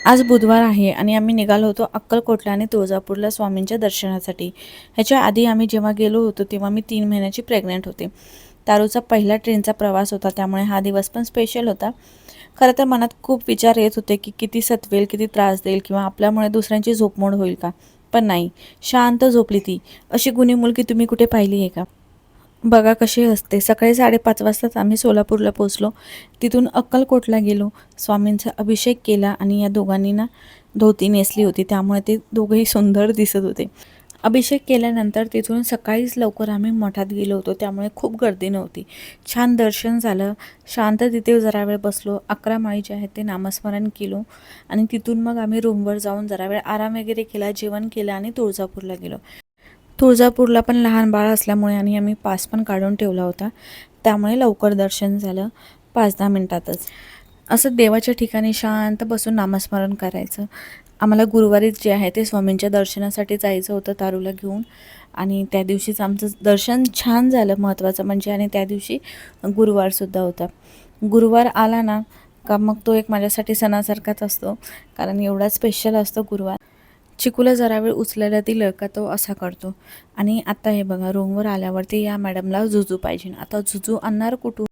आज बुधवार आहे आणि आम्ही निघालो होतो अक्कलकोटला आणि तुळजापूरला स्वामींच्या दर्शनासाठी. ह्याच्या आधी आम्ही जेव्हा गेलो होतो तेव्हा मी 3 महिन्याची प्रेग्नंट होते. तारूचा पहिला ट्रेनचा प्रवास होता, त्यामुळे हा दिवस पण स्पेशल होता. खरं तर मनात खूप विचार येत होते की किती सतवेल, किती त्रास देईल किंवा आपल्यामुळे दुसऱ्यांची झोपमोड होईल का. पण नाही, शांत झोपली ती. अशी गुणी मुलगी तुम्ही कुठे पाहिली आहे का? बघा कशी असते. सकाळी 5:30 वाजताच आम्ही सोलापूरला पोचलो. तिथून अक्कलकोटला गेलो. स्वामींचा अभिषेक केला आणि या दोघांनी ना धोती नेसली होती, त्यामुळे ते दोघंही सुंदर दिसत होते. अभिषेक केल्यानंतर तिथून सकाळीच लवकर आम्ही मठात गेलो होतो, त्यामुळे खूप गर्दी नव्हती. छान दर्शन झालं. शांत तिथे जरा वेळ बसलो. 11 माळी जे आहेत ते नामस्मरण केलो आणि तिथून मग आम्ही रूमवर जाऊन जरा वेळ आराम वगैरे केला, जेवण केलं आणि तुळजापूरला गेलो. तुळजापूरला पण लहान बाळ असल्यामुळे आणि आम्ही पास पण काढून ठेवला होता, त्यामुळे लवकर दर्शन झालं 5-10 मिनटातच. असं देवाच्या ठिकाणी शांत बसून नामस्मरण करायचं. आम्हाला गुरुवारीच जे आहे ते स्वामींच्या दर्शनासाठी जायचं होतं तारूला घेऊन, आणि त्या दिवशीच आमचं दर्शन छान झालं महत्त्वाचं म्हणजे. आणि त्या दिवशी गुरुवारसुद्धा होता. गुरुवार आला ना का मग तो एक माझ्यासाठी सणासारखाच असतो, कारण एवढा स्पेशल असतो गुरुवार. चिकूला जरा वेळ उचलायला दिलं का तो असा करतो. आणि आता हे बघा, रूमवर आल्यावरती या मॅडमला जुजू पाहिजे. आता जुजू आणणार कुठून?